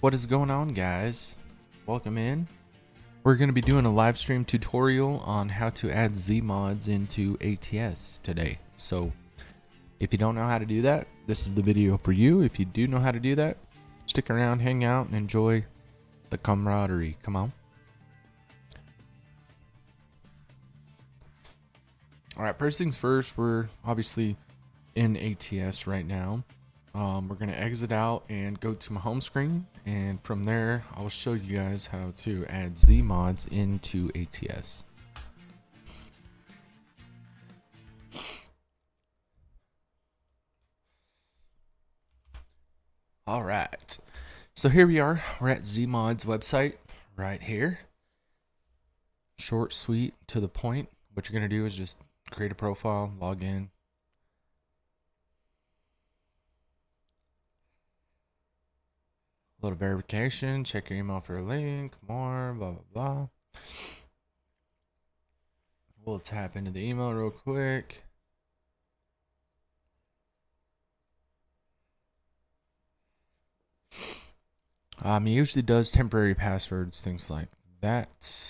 What is going on, guys? Welcome in. We're going to be doing a live stream tutorial on how to add Zee mods into ATS today. So if you don't know how to do that, this is the video for you. If you do know how to do that, stick around, hang out, and enjoy the camaraderie. Come on. Alright, first things first, we're obviously in ATS right now. We're going to exit out and go to my home screen, and from there I'll show you guys how to add Zee mods into ATS. Alright, so here we are. We're at Zee Mods website right here. Short, sweet, to the point. What you're going to do is just create a profile, log in. A little verification, check your email for a link, more, blah, blah, blah. We'll tap into the email real quick. He usually does temporary passwords, things like that.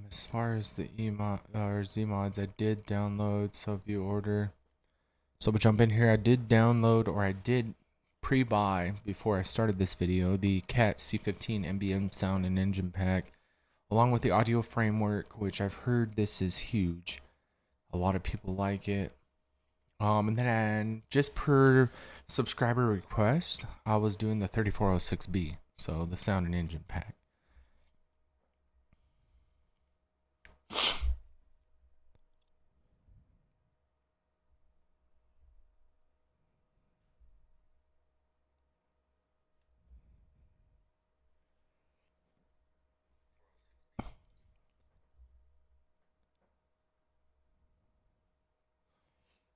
As far as the Zee mods, I did download, so view order. So we'll jump in here. I did download, or I did pre-buy before I started this video, the CAT C15 NBM sound and engine pack, along with the audio framework, which I've heard this is huge. A lot of people like it. And then just per subscriber request, I was doing the 3406B, so the sound and engine pack.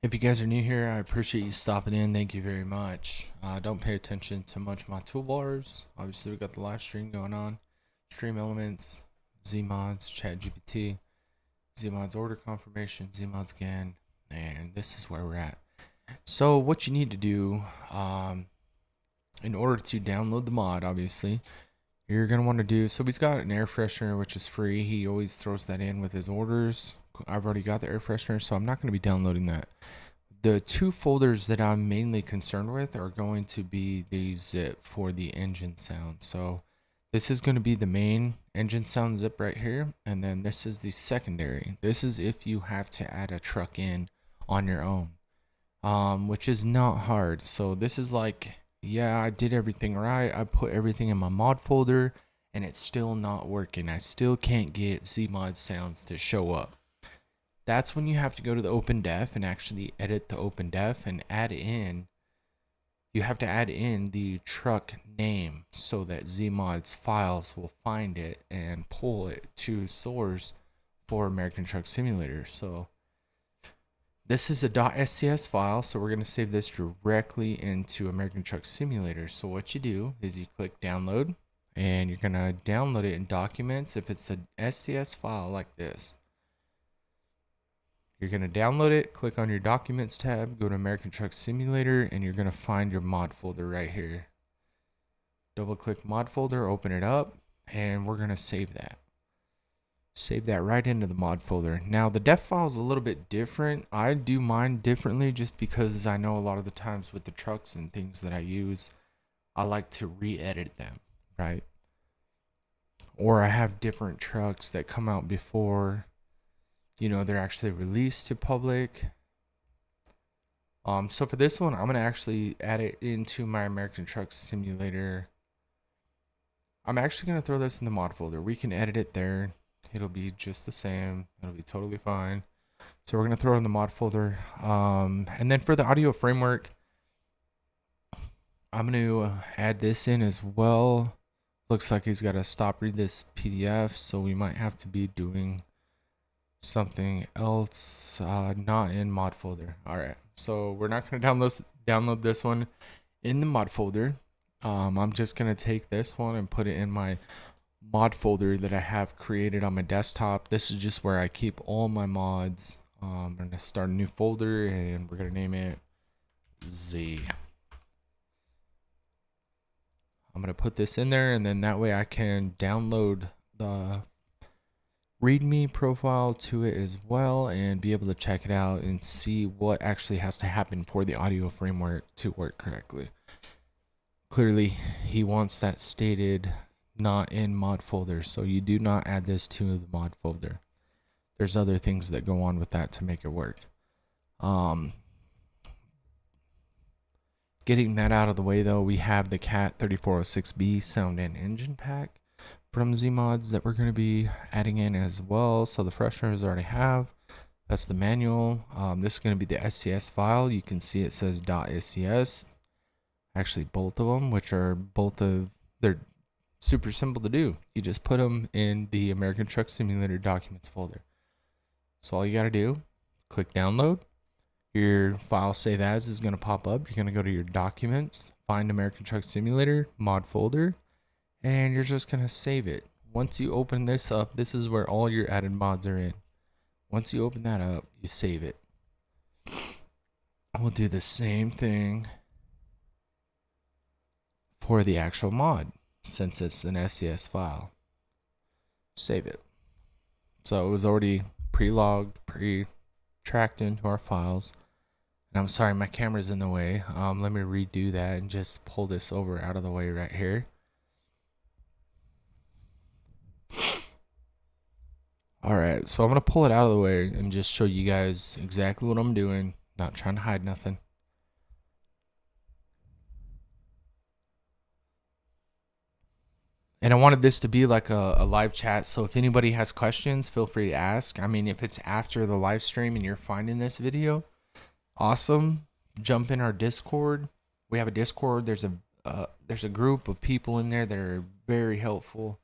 If you guys are new here, I appreciate you stopping in. Thank you very much. Don't pay attention to much my toolbars. Obviously, we got the live stream going on. Stream elements, Zee mods, chat GPT, Zee mods order confirmation, Zee mods again, and this is where we're at. So what you need to do, in order to download the mod, obviously, you're going to want to do, so he's got an air freshener, which is free. He always throws that in with his orders. I've already got the air freshener, so I'm not going to be downloading that. The two folders that I'm mainly concerned with are going to be the zip for the engine sound. So this is going to be the main engine sound zip right here, and then this is the secondary. This is if you have to add a truck in on your own, which is not hard. So this is like, yeah, I did everything right. I put everything in my mod folder, and it's still not working. I still can't get Zee mod sounds to show up. That's when you have to go to the open def and actually edit the open def and add in. You have to add in the truck name so that Zee mods files will find it and pull it to source for American Truck Simulator. So this is a .scs file, so we're going to save this directly into American Truck Simulator. So what you do is you click download, and you're going to download it in documents. If it's a SCS file like this, you're going to download it, click on your documents tab, go to American Truck Simulator, and you're going to find your mod folder right here. Double click mod folder, open it up, and we're going to save that. Save that right into the mod folder. Now the def file is a little bit different. I do mine differently just because I know a lot of the times with the trucks and things that I use, I like to re-edit them, right? Or I have different trucks that come out before, you know, they're actually released to public. So for this one, I'm going to actually add it into my American Truck Simulator. I'm actually going to throw this in the mod folder. We can edit it there. It'll be just the same. It'll be totally fine. So we're going to throw it in the mod folder. And then for the audio framework, I'm going to add this in as well. Looks like he's got to stop read this PDF, so we might have to be doing something else, not in mod folder. All right, so we're not going to download this one in the mod folder. I'm just going to take this one and put it in my mod folder that I have created on my desktop. This is just where I keep all my mods I'm gonna start a new folder and we're gonna name it Z. I'm gonna put this in there, and then that way I can download the README profile to it as well and be able to check it out and see what actually has to happen for the audio framework to work correctly. Clearly, he wants that stated not in mod folder, so you do not add this to the mod folder. There's other things that go on with that to make it work. Getting that out of the way though, we have the CAT 3406B sound and engine pack from Zee Mods that we're going to be adding in as well. So the fresheners already have. That's the manual. This is going to be the SCS file. You can see it says .scs. Actually, both of them, which are they're super simple to do. You just put them in the American Truck Simulator documents folder. So all you got to do, click download. Your file save as is going to pop up. You're going to go to your documents, find American Truck Simulator mod folder, and you're just going to save it. Once you open this up, this is where all your added mods are in. Once you open that up, you save it. We'll do the same thing for the actual mod, since it's an SCS file. Save it. So it was already pre-logged, pre-tracked into our files. And I'm sorry, my camera's in the way. Let me redo that and just pull this over out of the way right here. Alright, so I'm going to pull it out of the way and just show you guys exactly what I'm doing. Not trying to hide nothing. And I wanted this to be like a live chat, so if anybody has questions, feel free to ask. I mean, if it's after the live stream and you're finding this video, awesome. Jump in our Discord. We have a Discord. There's a group of people in there that are very helpful,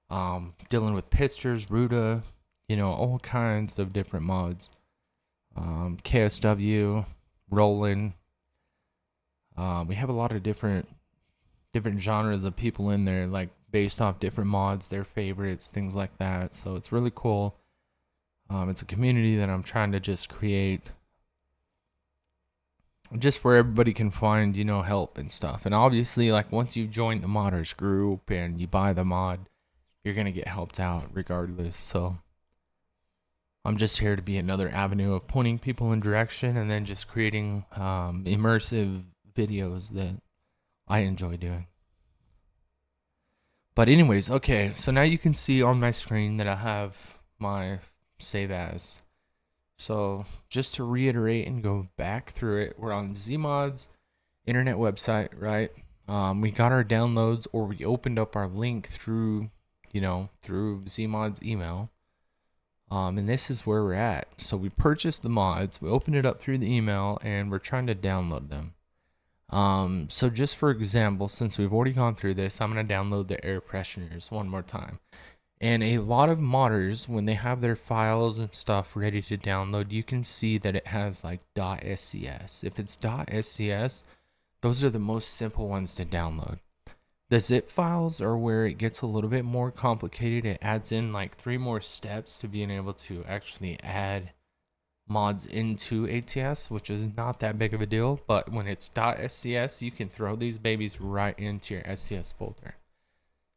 dealing with pictures, Ruta, you know, all kinds of different mods. KSW, Roland. We have a lot of different genres of people in there, like based off different mods, their favorites, things like that. So it's really cool. It's a community that I'm trying to just create, just where everybody can find, you know, help and stuff. And obviously, like, once you join the modders group and you buy the mod, you're gonna get helped out regardless. So I'm just here to be another avenue of pointing people in direction and then just creating immersive videos that I enjoy doing. But anyways, okay, so now you can see on my screen that I have my save as. So just to reiterate and go back through it, we're on Zee Mods internet website, right? We got our downloads, or we opened up our link through, you know, through Zee Mods email. And this is where we're at. So we purchased the mods, we opened it up through the email, and we're trying to download them. So just for example, since we've already gone through this, I'm going to download the air fresheners one more time. And a lot of modders, when they have their files and stuff ready to download, you can see that it has like .scs. If it's .scs, those are the most simple ones to download. The zip files are where it gets a little bit more complicated. It adds in like 3 more steps to being able to actually add mods into ATS, which is not that big of a deal. But when it's .scs, you can throw these babies right into your SCS folder.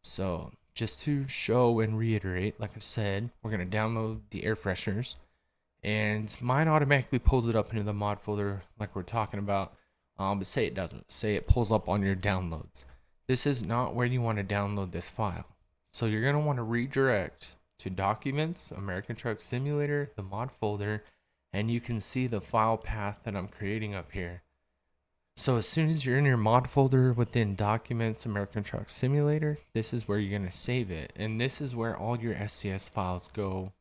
So just to show and reiterate, like I said, we're going to download the air fresheners, and mine automatically pulls it up into the mod folder like we're talking about. But say it doesn't. Say it pulls up on your downloads. This is not where you want to download this file. So you're going to want to redirect to Documents, American Truck Simulator, the mod folder, and you can see the file path that I'm creating up here. So as soon as you're in your mod folder within Documents, American Truck Simulator, this is where you're going to save it. And this is where all your SCS files go.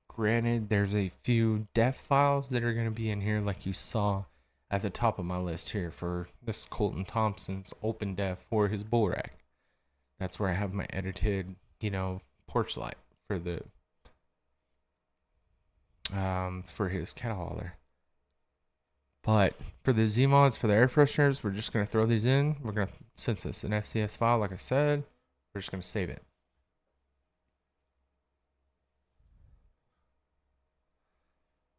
Granted, there's a few def files that are going to be in here, like you saw at the top of my list here for this Colton Thompson's open def for his bull rack. That's where I have my edited, you know, porch light for the for his cattle hauler. But for the Zee Mods, for the air fresheners, we're just going to throw these in. We're going to, since it's an SCS file, like I said, we're just going to save it.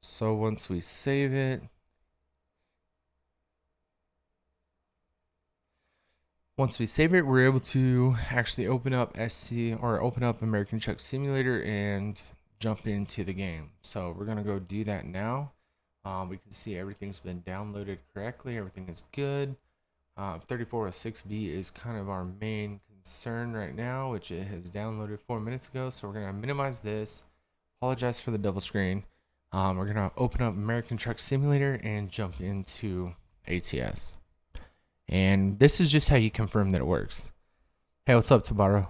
So once we save it, we're able to actually open up open up American Truck Simulator and jump into the game. So we're gonna go do that now. We can see everything's been downloaded correctly. Everything is good. 3406B is kind of our main concern right now, which it has downloaded 4 minutes ago. So we're gonna minimize this. Apologize for the double screen. We're gonna open up American Truck Simulator and jump into ATS. And this is just how you confirm that it works. Hey, what's up, Tabaro?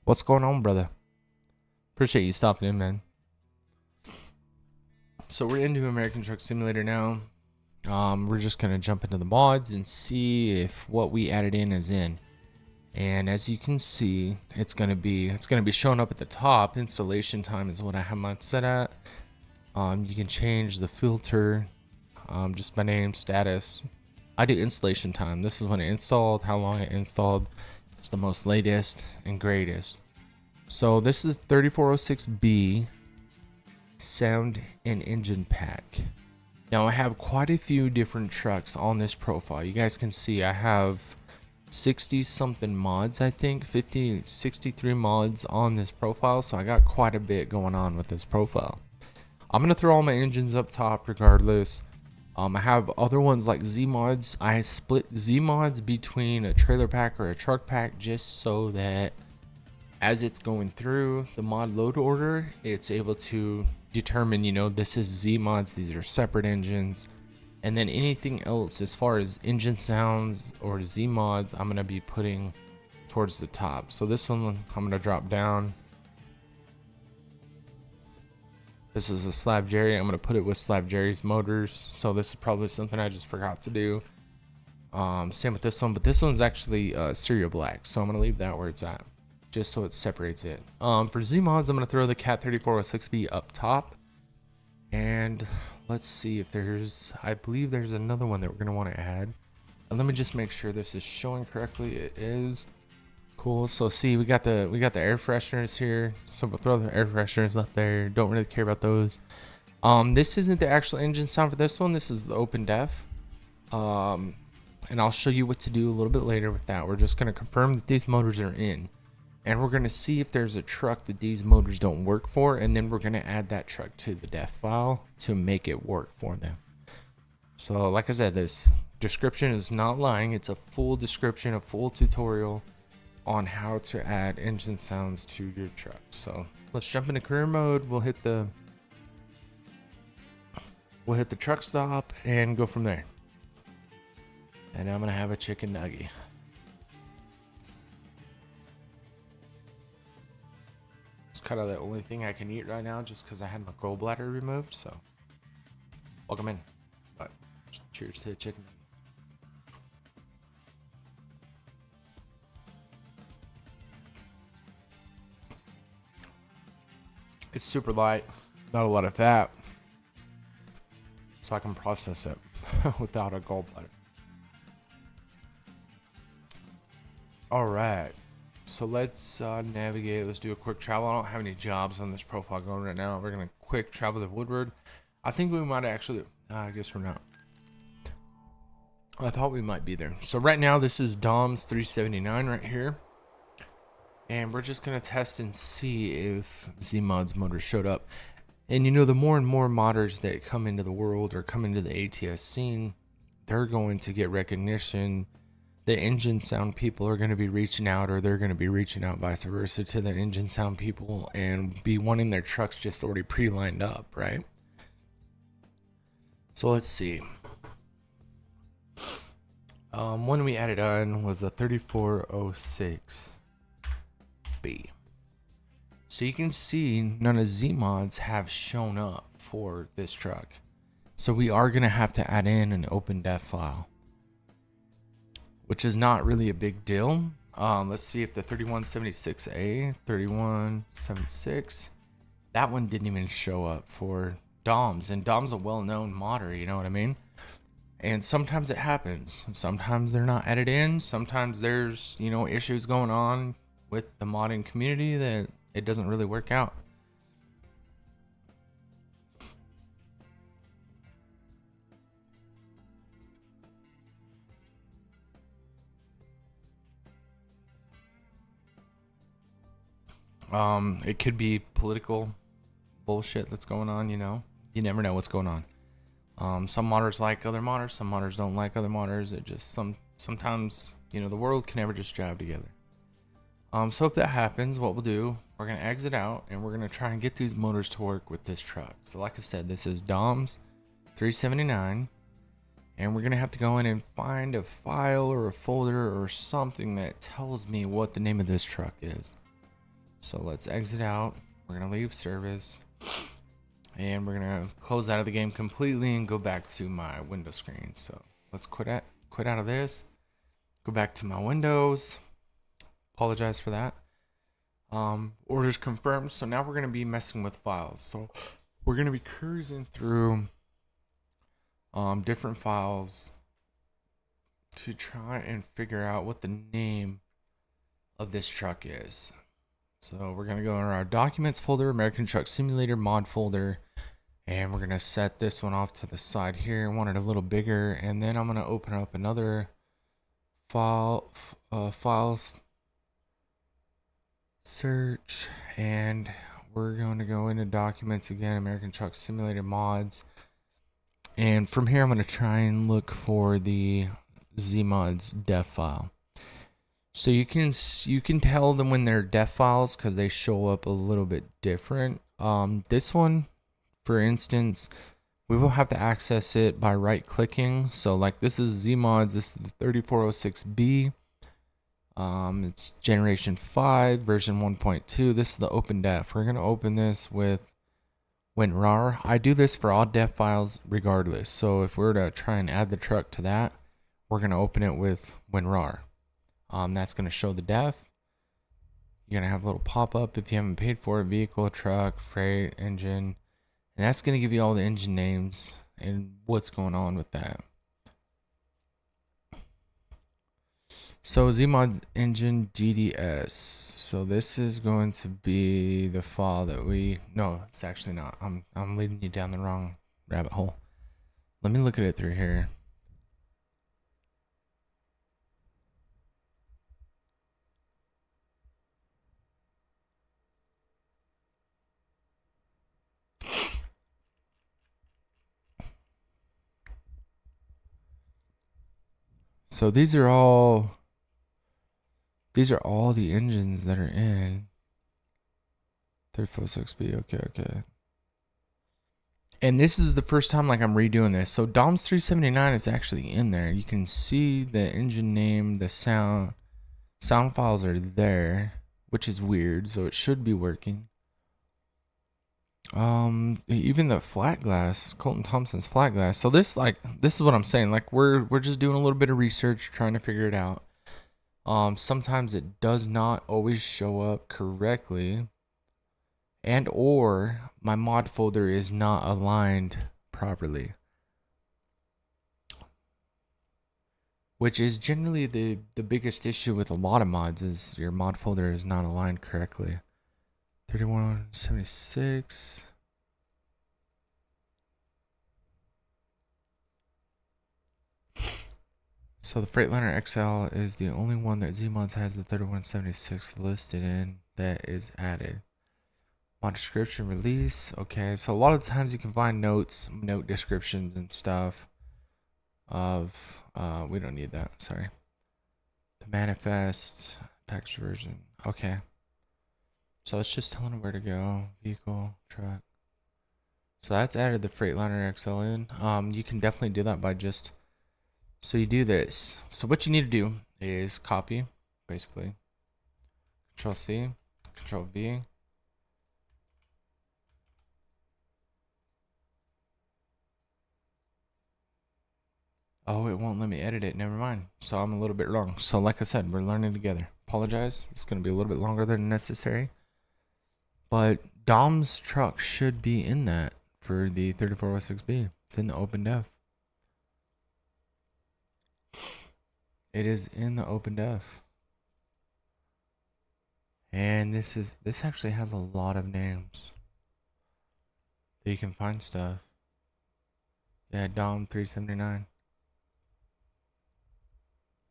What's going on, brother? Appreciate you stopping in, man. So we're into American Truck Simulator now. We're just gonna jump into the mods and see if what we added in is in. And as you can see, it's gonna be showing up at the top. Installation time is what I have mine set at. You can change the filter, just by name, status. I do installation time. This is when it installed, how long it installed. It's the most latest and greatest. So this is 3406B sound and engine pack. Now I have quite a few different trucks on this profile. You guys can see I have 60 something mods, I think 63 mods on this profile. So I got quite a bit going on with this profile. I'm gonna throw all my engines up top regardless. I have other ones like Zee Mods. I split Zee Mods between a trailer pack or a truck pack just so that as it's going through the mod load order, it's able to determine, you know, this is Zee Mods, these are separate engines. And then anything else as far as engine sounds or Zee Mods, I'm gonna be putting towards the top. So this one I'm gonna drop down. This is a Slab Jerry. I'm gonna put it with Slab Jerry's motors. So this is probably something I just forgot to do. Same with this one, but this one's actually cereal black. So I'm gonna leave that where it's at, just so it separates it. For Zee Mods, I'm gonna throw the Cat 3406B up top. And let's see if I believe there's another one that we're gonna wanna add. And let me just make sure this is showing correctly. It is. Cool. So see, we got the air fresheners here. So we'll throw the air fresheners up there. Don't really care about those. This isn't the actual engine sound for this one. This is the open def. And I'll show you what to do a little bit later with that. We're just gonna confirm that these motors are in, and we're gonna see if there's a truck that these motors don't work for, and then we're gonna add that truck to the def file to make it work for them. So like I said, this description is not lying. It's a full description, a full tutorial on how to add engine sounds to your truck. So let's jump into career mode. We'll hit the truck stop and go from there. And I'm gonna have a chicken nugget. It's kind of the only thing I can eat right now, just because I had my gallbladder removed. So welcome in. But cheers to the chicken. It's super light, not a lot of fat, so I can process it without a gallbladder. All right, so let's navigate. Let's do a quick travel. I don't have any jobs on this profile going right now. We're gonna quick travel to Woodward. I think we might actually, I guess we're not. I thought we might be there. So right now, this is Dom's 379 right here. And we're just going to test and see if Zee Mods motor showed up. And you know, the more and more modders that come into the world or come into the ATS scene, they're going to get recognition. The engine sound people are going to be reaching out, or they're going to be reaching out vice versa to the engine sound people and be wanting their trucks just already pre-lined up, right? So let's see. One we added on was a 3406. So you can see none of Zee Mods have shown up for this truck. So we are going to have to add in an open def file, which is not really a big deal. Let's see if the 3176A, 3176, that one didn't even show up for Dom's. And Dom's a well-known modder, you know what I mean? And sometimes it happens. Sometimes they're not added in. Sometimes there's, you know, issues going on with the modding community that it doesn't really work out. It could be political bullshit that's going on, you know. You never know what's going on. Some modders like other modders, some modders don't like other modders. It just sometimes, you know, the world can never just jive together. So if that happens, what we'll do, we're gonna exit out and we're gonna try and get these motors to work with this truck. So like I said, this is Dom's 379, and we're gonna have to go in and find a file or a folder or something that tells me what the name of this truck is. So let's exit out. We're gonna leave service, and we're gonna close out of the game completely and go back to my window screen. So let's quit out of this, go back to my windows. Apologize for that. Orders confirmed. So now we're gonna be messing with files. So we're gonna be cruising through different files to try and figure out what the name of this truck is. So we're gonna go in our documents folder, American Truck Simulator mod folder, and we're gonna set this one off to the side here. I want it a little bigger, and then I'm gonna open up another files search, and we're going to go into documents again, American Truck Simulator mods, and from here I'm going to try and look for the ZEEMODS def file. So you can tell them when they're def files because they show up a little bit different. This one, for instance, we will have to access it by right clicking. So like this is ZEEMODS, this is the 3406B. It's generation 5, version 1.2. This is the open def. We're going to open this with WinRAR. I do this for all def files regardless. So if we were to try and add the truck to that, we're going to open it with WinRAR. That's going to show the def. You're going to have a little pop-up if you haven't paid for it, vehicle, truck, freight, engine. And that's going to give you all the engine names and what's going on with that. So ZEEMODS engine DDS. So this is going to be the file that no, it's actually not. I'm leading you down the wrong rabbit hole. Let me look at it through here. So these are all the engines that are in 346B. Okay. And this is the first time like I'm redoing this. So Dom's 379 is actually in there. You can see the engine name, the sound files are there, which is weird. So it should be working. Even the flat glass, Colton Thompson's flat glass. So this is what I'm saying. Like we're just doing a little bit of research, trying to figure it out. Sometimes it does not always show up correctly, and or my mod folder is not aligned properly, which is generally the biggest issue with a lot of mods, is your mod folder is not aligned correctly. 3176. So the Freightliner XL is the only one that ZEEMODS has the 3176 listed in that is added. Mod description release. Okay, so a lot of the times you can find note descriptions and stuff of we don't need that, sorry. The manifest package version. Okay. So it's just telling them where to go. Vehicle, truck. So that's added the Freightliner XL in. You can definitely do that by just, so you do this. So what you need to do is copy, basically. Control C, Control V. Oh, it won't let me edit it. Never mind. So I'm a little bit wrong. So like I said, we're learning together. Apologize. It's going to be a little bit longer than necessary. But Dom's truck should be in that for the 3406B. It's in the open def. It is in the open def. And this actually has a lot of names that you can find stuff. Yeah, Dom 379.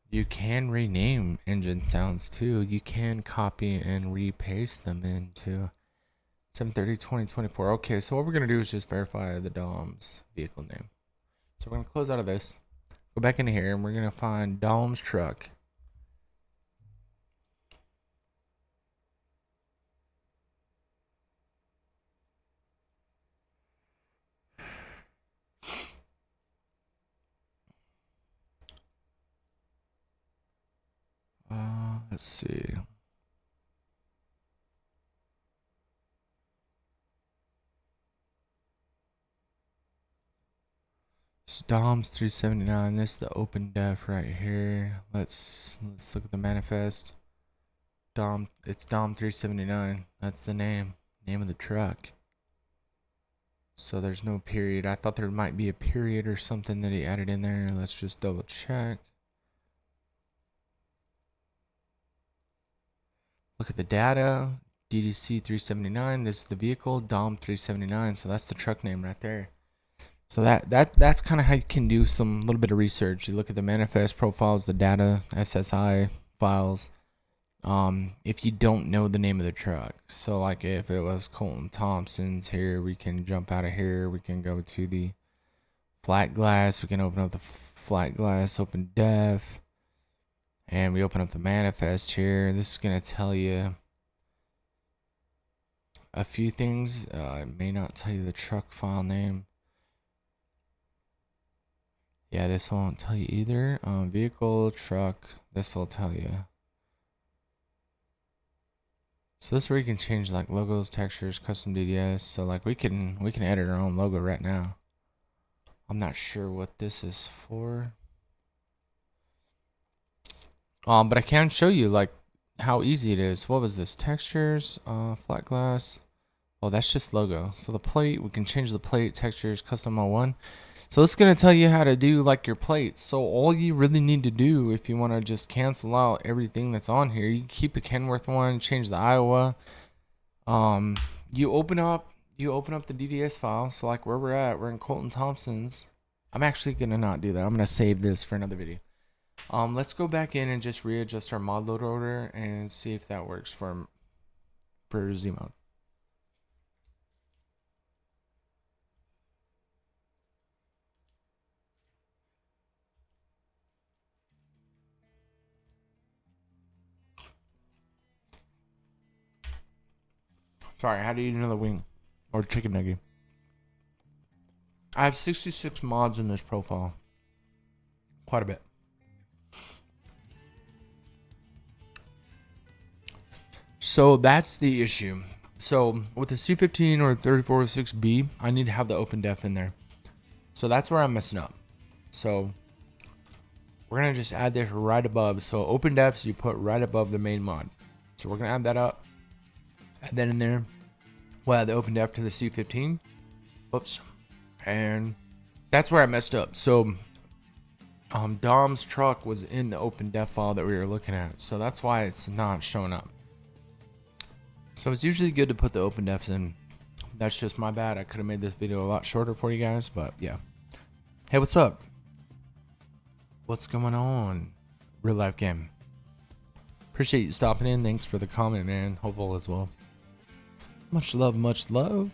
You can rename engine sounds too. You can copy and repaste them into 7/30/2024. Okay, so what we're gonna do is just verify the Dom's vehicle name. So we're gonna close out of this, go back into here, and we're gonna find Dom's truck. Let's see. It's Dom's 379. This is the open def right here. Let's look at the manifest. It's Dom 379. That's the name of the truck. So there's no period. I thought there might be a period or something that he added in there. Let's just double check. Look at the data. DDC 379. This is the vehicle, Dom 379. So that's the truck name right there. So that's kind of how you can do some little bit of research. You look at the manifest profiles, the data, SSI files. If you don't know the name of the truck, so like if it was Colton Thompson's here, we can jump out of here. We can go to the flat glass. We can open up the flat glass, open def, and we open up the manifest here. This is gonna tell you a few things. It may not tell you the truck file name. Yeah, this won't tell you either. Vehicle, truck, this will tell you. So this is where you can change like logos, textures, custom DDS. So like we can edit our own logo right now. I'm not sure what this is for. But I can show you like how easy it is. What was this? Textures, flat glass. Oh, that's just logo. So the plate, we can change the plate, textures, custom 01. So this is going to tell you how to do like your plates. So all you really need to do if you want to just cancel out everything that's on here, you keep a Kenworth one, change the Iowa. You open up the DDS file. So like where we're in Colton Thompson's. I'm actually going to not do that. I'm going to save this for another video. Let's go back in and just readjust our mod load order and see if that works for Zee Mods. Sorry, I had to eat another wing or chicken nugget. I have 66 mods in this profile. Quite a bit. So that's the issue. So with the C15 or 3406B, I need to have the open def in there. So that's where I'm messing up. So we're going to just add this right above. So open defs you put right above the main mod. So we're going to add that up. Add that in there. We'll add the open def to the C15. Whoops. And that's where I messed up. So Dom's truck was in the open def file that we were looking at. So that's why it's not showing up. So it's usually good to put the open defs in. That's just my bad. I could have made this video a lot shorter for you guys, but yeah. Hey, what's up? What's going on? Real life game. Appreciate you stopping in. Thanks for the comment, man. Hope all is well. Much love, much love.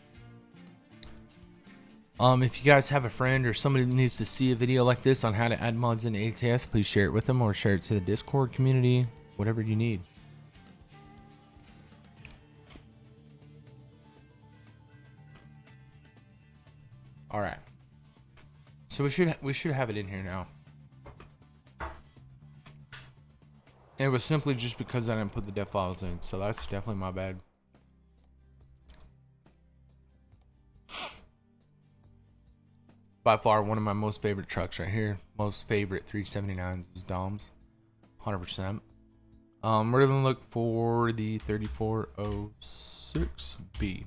If you guys have a friend or somebody that needs to see a video like this on how to add mods into ATS, please share it with them or share it to the Discord community, whatever you need. All right. So we should have it in here now. And it was simply just because I didn't put the def files in, so that's definitely my bad. By far one of my most favorite trucks right here. Most favorite 379s is Dom's. 100%. We're gonna look for the 3406B.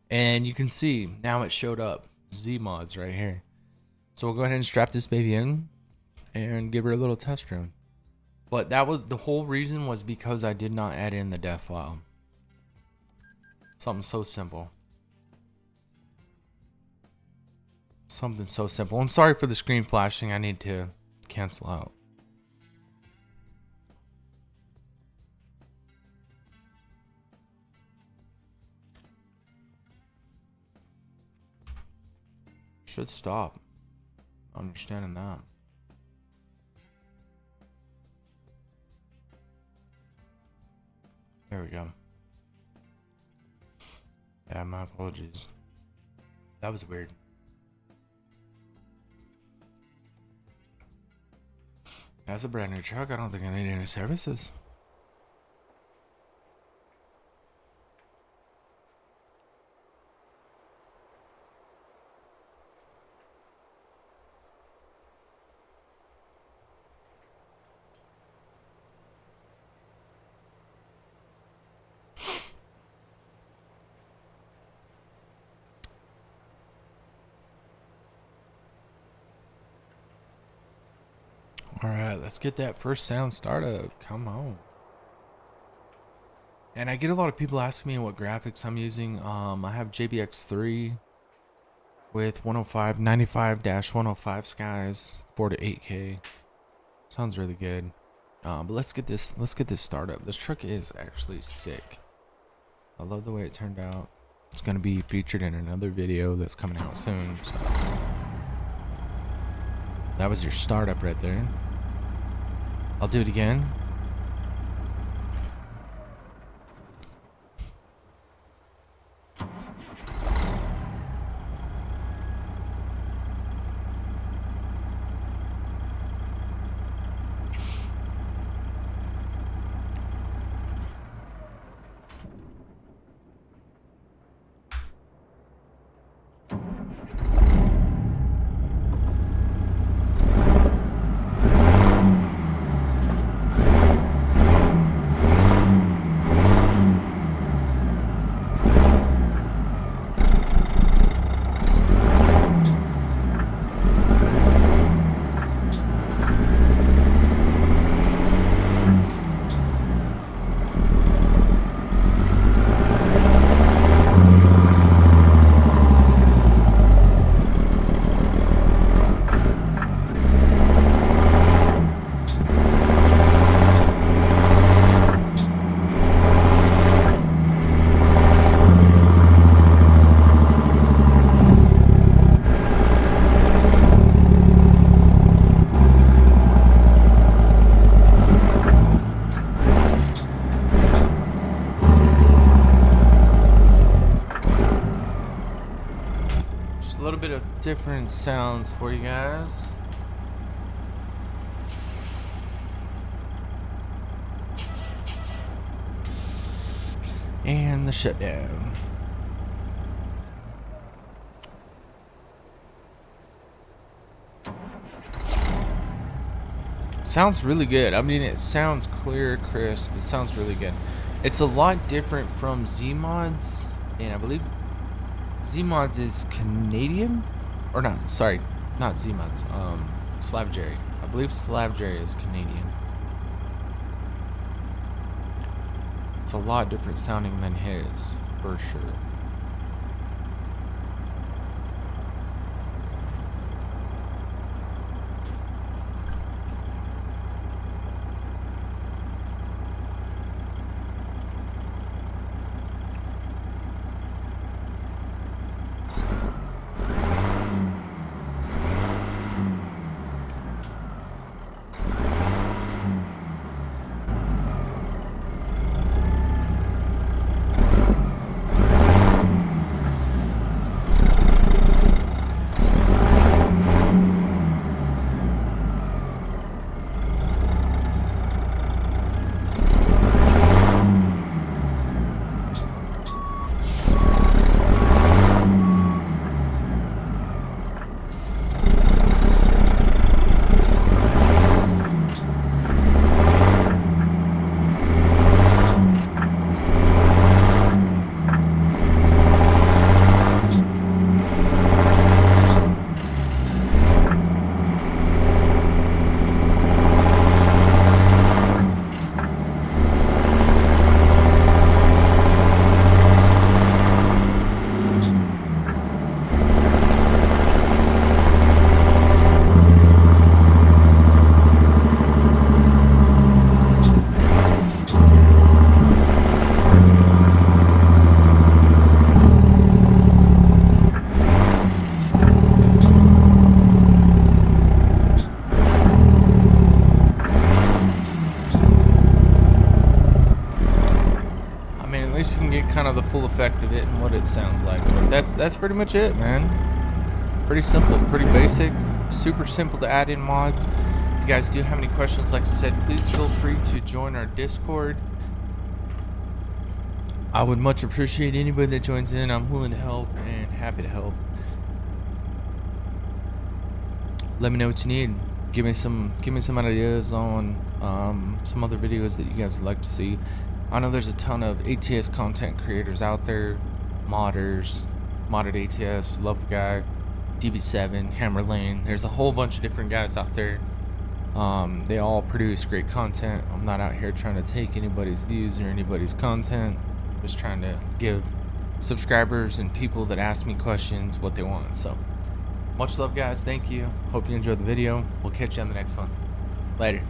And you can see now it showed up. Zee Mods right here. So we'll go ahead and strap this baby in and give her a little test run. But that was the whole reason, was because I did not add in the def file. Something so simple. Something so simple. I'm sorry for the screen flashing. I need to cancel out. Should stop. Understanding that. There we go. Yeah, my apologies. That was weird. That's a brand new truck. I don't think I need any services. Alright, let's get that first sound startup. Come on. And I get a lot of people asking me what graphics I'm using. I have JBX3 with 105, 95-105 skies, 4 to 8K. Sounds really good. But let's get this startup. This truck is actually sick. I love the way it turned out. It's gonna be featured in another video that's coming out soon. So that was your startup right there. I'll do it again. Different sounds for you guys. And the shutdown. Sounds really good. I mean, it sounds clear, crisp. It sounds really good. It's a lot different from Zee Mods, and I believe Zee Mods is Canadian. Or not, sorry, not Zee Mods. Slav Jerry. I believe Slav Jerry is Canadian. It's a lot different sounding than his, for sure. full effect of it and what it sounds like. But that's pretty much it, man. Pretty simple, pretty basic, super simple to add in mods. If you guys do have any questions, like I said, please feel free to join our Discord. I would much appreciate anybody that joins in. I'm willing to help and happy to help. Let me know what you need. Give me some ideas on some other videos that you guys would like to see. I know there's a ton of ATS content creators out there, modders, modded ATS, love the guy, DB7, Hammerlane. There's a whole bunch of different guys out there. They all produce great content. I'm not out here trying to take anybody's views or anybody's content. I'm just trying to give subscribers and people that ask me questions what they want. So much love, guys. Thank you. Hope you enjoyed the video. We'll catch you on the next one. Later.